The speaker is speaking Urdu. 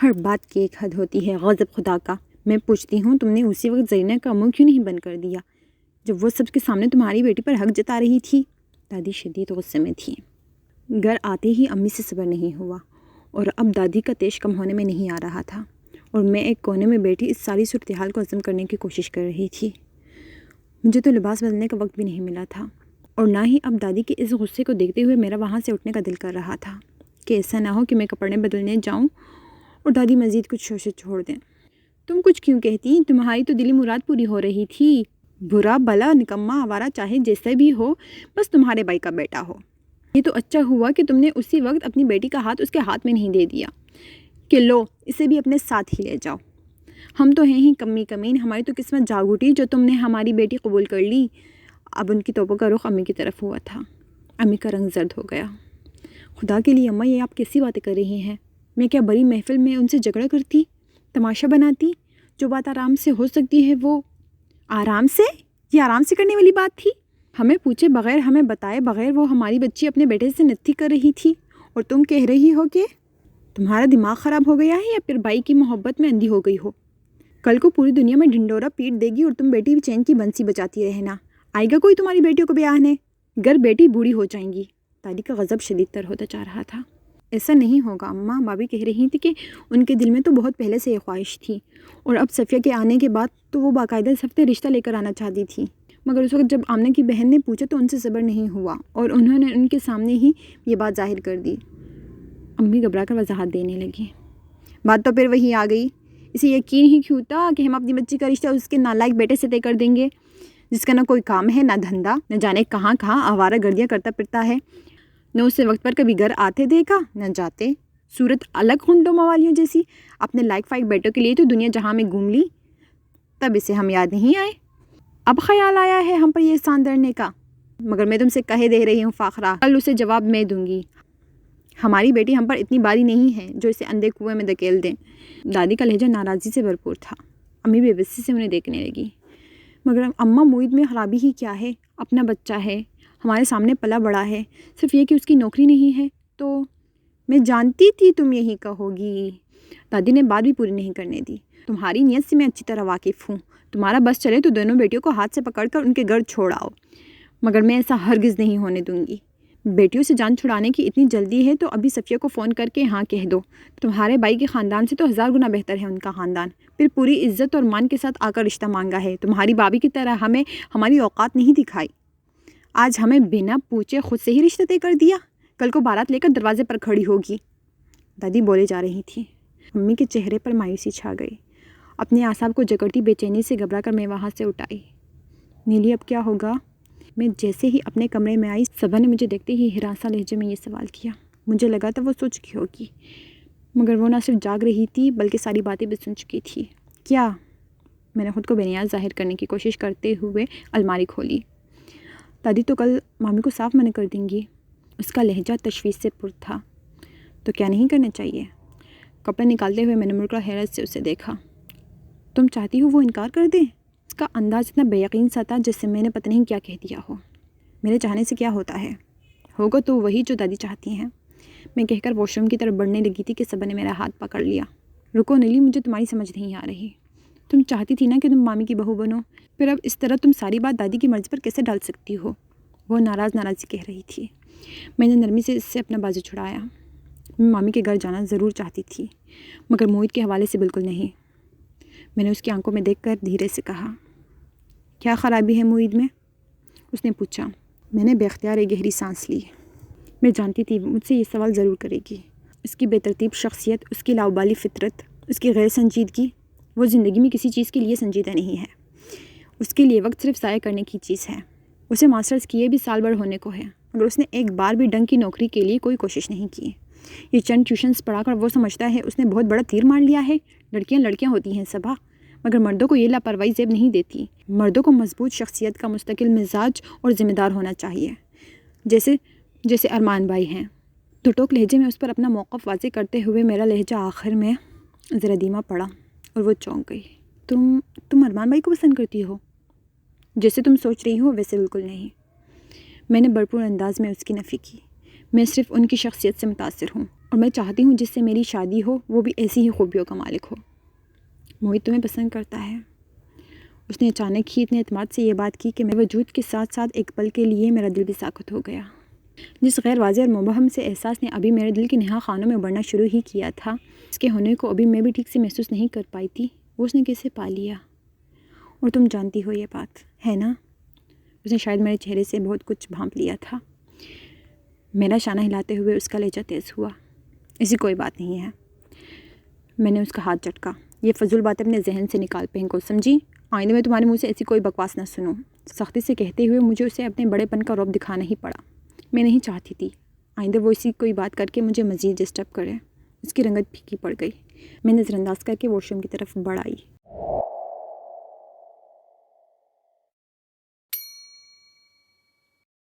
ہر بات کی ایک حد ہوتی ہے، غضب خدا کا۔ میں پوچھتی ہوں تم نے اسی وقت زرینہ کا منہ کیوں نہیں بند کر دیا جب وہ سب کے سامنے تمہاری بیٹی پر حق جتا رہی تھی؟ دادی شدید غصے میں تھی۔ گھر آتے ہی امی سے صبر نہیں ہوا اور اب دادی کا تیش کم ہونے میں نہیں آ رہا تھا، اور میں ایک کونے میں بیٹھی اس ساری صورتحال کو ہضم کرنے کی کوشش کر رہی تھی۔ مجھے تو لباس بدلنے کا وقت بھی نہیں ملا تھا، اور نہ ہی اب دادی کے اس غصے کو دیکھتے ہوئے میرا وہاں سے اٹھنے کا دل کر رہا تھا کہ ایسا نہ ہو کہ میں کپڑے بدلنے جاؤں اور دادی مزید کچھ شوشے چھوڑ دیں۔ تم کچھ کیوں کہتی؟ تمہاری تو دلی مراد پوری ہو رہی تھی۔ برا بلا نکما آوارہ چاہے جیسے بھی ہو، بس تمہارے بھائی کا بیٹا ہو۔ یہ تو اچھا ہوا کہ تم نے اسی وقت اپنی بیٹی کا ہاتھ اس کے ہاتھ میں نہیں دے دیا کہ لو اسے بھی اپنے ساتھ ہی لے جاؤ۔ ہم تو ہیں ہی کمی کمین، ہماری تو قسمت جاگ اٹھی جو تم نے ہماری بیٹی قبول کر لی۔ اب ان کی توبہ کا رخ امی کی طرف ہوا تھا۔ امی کا رنگ زرد ہو گیا۔ خدا کے لیے اماں، یہ آپ کیسی باتیں کر رہی ہیں؟ میں کیا بڑی محفل میں ان سے جھگڑا کرتی، تماشا بناتی؟ جو بات آرام سے ہو سکتی ہے وہ آرام سے؟ یہ آرام سے کرنے والی بات تھی؟ ہمیں پوچھے بغیر، ہمیں بتائے بغیر وہ ہماری بچی اپنے بیٹے سے نتی کر رہی تھی، اور تم کہہ رہی ہو کہ تمہارا دماغ خراب ہو گیا ہے یا پھر بھائی کی محبت میں اندھی ہو گئی ہو؟ کل کو پوری دنیا میں ڈھنڈورا پیٹ دے گی اور تم بیٹی چین کی بنسی بجاتی رہنا۔ آئے گا کوئی تمہاری بیٹیوں کو بیاہنے؟ گر بیٹی بوڑھی ہو جائیں گی۔ دادی کا غضب شدید تر ہوتا جا رہا تھا۔ ایسا نہیں ہوگا اماں، بابی کہہ رہی تھی کہ ان کے دل میں تو بہت پہلے سے یہ خواہش تھی، اور اب صفیہ کے آنے کے بعد تو وہ باقاعدہ اس ہفتے رشتہ لے کر آنا چاہتی تھی، مگر اس وقت جب آمنہ کی بہن نے پوچھا تو ان سے صبر نہیں ہوا اور انہوں نے ان کے سامنے ہی یہ بات ظاہر کر دی۔ امی گھبرا کر وضاحت دینے لگی۔ بات تو پھر وہی آ گئی، اسے یقین ہی کیوں تھا کہ ہم اپنی بچی کا رشتہ اس کے نالائق بیٹے سے طے کر دیں گے، جس کا نہ کوئی کام ہے، نہ دھندا، نہ جانے کہاں کہاں آوارہ گردیاں کرتا پھرتا ہے، نہ اسے وقت پر کبھی گھر آتے دیکھا نہ جاتے۔ صورت الگ خنڈوں موالیوں جیسی، اپنے لائق فائق بیٹوں کے لیے تو دنیا جہاں میں گھوم لی، تب اسے ہم یاد نہیں آئے۔ اب خیال آیا ہے ہم پر یہ احسان دھرنے کا؟ مگر میں تم سے کہے دے رہی ہوں فاخرہ، کل اسے جواب میں دوں گی۔ ہماری بیٹی ہم پر اتنی باری نہیں ہے جو اسے اندھے کنویں میں دھکیل دیں۔ دادی کا لہجہ ناراضی سے بھرپور تھا۔ امی بے بسی سے انہیں دیکھنے لگی۔ مگر اماں، موعد میں خرابی ہی کیا ہے؟ اپنا بچہ ہے، ہمارے سامنے پلا بڑا ہے، صرف یہ کہ اس کی نوکری نہیں ہے تو میں جانتی تھی تم یہی کہو گی۔ دادی نے بات بھی پوری نہیں کرنے دی۔ تمہاری نیت سے میں اچھی طرح واقف ہوں، تمہارا بس چلے تو دونوں بیٹیوں کو ہاتھ سے پکڑ کر ان کے گھر چھوڑ آؤ، مگر میں ایسا ہرگز نہیں ہونے دوں گی۔ بیٹیوں سے جان چھڑانے کی اتنی جلدی ہے تو ابھی صفیہ کو فون کر کے ہاں کہہ دو۔ تمہارے بھائی کے خاندان سے تو 1000 گنا بہتر ہے ان کا خاندان، پھر پوری عزت اور مان کے ساتھ آ کر رشتہ مانگا ہے۔ تمہاری بھابھی کی طرح ہمیں ہماری اوقات نہیں دکھائی، آج ہمیں بنا پوچھے خود سے ہی رشتہ طے کر دیا، کل کو بارات لے کر دروازے پر کھڑی ہوگی۔ دادی بولے جا رہی تھی۔ امی کے چہرے پر مایوسی چھا گئی۔ اپنے اعصاب کو جکڑتی بے چینی سے گھبرا کر میں وہاں سے اٹھ آئی۔ نیلی اب کیا ہوگا؟ میں جیسے ہی اپنے کمرے میں آئی، صبا نے مجھے دیکھتے ہی ہراساں لہجے میں یہ سوال کیا۔ مجھے لگا تھا وہ سو چکی ہوگی، مگر وہ نہ صرف جاگ رہی تھی بلکہ ساری باتیں بھی سن چکی تھی۔ کیا؟ میں نے خود کو بے نیاز ظاہر کرنے کی کوشش کرتے ہوئے الماری کھولی۔ دادی تو کل مامی کو صاف منع کر دیں گی۔ اس کا لہجہ تشویش سے پر تھا۔ تو کیا نہیں کرنا چاہیے؟ کپڑے نکالتے ہوئے میں نے مڑ کر حیرت سے اسے دیکھا۔ تم چاہتی ہو وہ انکار کر دے؟ اس کا انداز اتنا بے یقین سا تھا جس سے میں نے پتہ نہیں کیا کہہ دیا ہو۔ میرے چاہنے سے کیا ہوتا ہے؟ ہوگا تو وہی جو دادی چاہتی ہیں، میں کہہ کر واش روم کی طرف بڑھنے لگی تھی کہ صبا نے میرا ہاتھ پکڑ لیا۔ رکو نیلی، مجھے تمہاری سمجھ نہیں آ رہی۔ تم چاہتی تھی نا کہ تم مامی کی بہو بنو، پھر اب اس طرح تم ساری بات دادی کی مرضی پر کیسے ڈال سکتی ہو؟ وہ ناراضی کہہ رہی تھی۔ میں نے نرمی سے اس سے اپنا بازو چھڑایا۔ میں مامی کے گھر جانا ضرور چاہتی تھی، مگر موعد کے حوالے سے بالکل نہیں۔ میں نے اس کی آنکھوں میں دیکھ کر دھیرے سے کہا، کیا خرابی ہے موعد میں؟ اس نے پوچھا۔ میں نے بے اختیار ایک گہری سانس لی۔ میں جانتی تھی مجھ سے یہ سوال ضرور کرے گی۔ اس کی بے ترتیب شخصیت، اس کی لاابالی فطرت، اس کی غیر سنجیدگی، وہ زندگی میں کسی چیز کے لیے سنجیدہ نہیں ہے۔ اس کے لیے وقت صرف ضائع کرنے کی چیز ہے۔ اسے ماسٹرز کیے بھی سال بھر ہونے کو ہے، مگر اس نے ایک بار بھی ڈنگ کی نوکری کے لیے کوئی کوشش نہیں کی۔ یہ چند ٹیوشنز پڑھا کر وہ سمجھتا ہے اس نے بہت بڑا تیر مار لیا ہے۔ لڑکیاں ہوتی ہیں صبا، مگر مردوں کو یہ لاپرواہی زیب نہیں دیتی۔ مردوں کو مضبوط شخصیت کا مستقل مزاج اور ذمہ دار ہونا چاہیے، جیسے ارمان بھائی ہیں۔ ٹھٹوک لہجے میں اس پر اپنا موقف واضح کرتے ہوئے میرا لہجہ آخر میں ذرا دھیما پڑا اور وہ چونک گئی۔ تم ارمان بھائی کو پسند کرتی ہو؟ جیسے تم سوچ رہی ہو ویسے بالکل نہیں۔ میں نے بھرپور انداز میں اس کی نفی کی۔ میں صرف ان کی شخصیت سے متاثر ہوں۔ اور میں چاہتی ہوں جس سے میری شادی ہو وہ بھی ایسی ہی خوبیوں کا مالک ہو۔ موہت تمہیں پسند کرتا ہے۔ اس نے اچانک ہی اتنے اعتماد سے یہ بات کی کہ میرے وجود کے ساتھ ساتھ ایک پل کے لیے میرا دل بھی ساکت ہو گیا۔ جس غیر واضح اور مبہم سے احساس نے ابھی میرے دل کے نہا خانوں میں بڑھنا شروع ہی کیا تھا، اس کے ہونے کو ابھی میں بھی ٹھیک سے محسوس نہیں کر پائی تھی، وہ اس نے کیسے پا لیا؟ اور تم جانتی ہو یہ بات ہے نا؟ اس نے شاید میرے چہرے سے بہت کچھ بھانپ لیا تھا۔ میرا شانہ ہلاتے ہوئے اس کا لہجہ تیز ہوا۔ ایسی کوئی بات نہیں ہے۔ میں نے اس کا ہاتھ جھٹکا۔ یہ فضول باتیں اپنے ذہن سے نکال پھینکو، سمجھی؟ آئندہ میں تمہارے منہ سے ایسی کوئی بکواس نہ سنوں۔ سختی سے کہتے ہوئے مجھے اسے اپنے بڑے پن کا رعب دکھانا ہی پڑا۔ میں نہیں چاہتی تھی آئندہ وہ ایسی کوئی بات کر کے مجھے مزید ڈسٹرب کرے۔ اس کی رنگت پھیکی پڑ گئی۔ میں نظر انداز کر کے واش روم کی طرف بڑھ آئی۔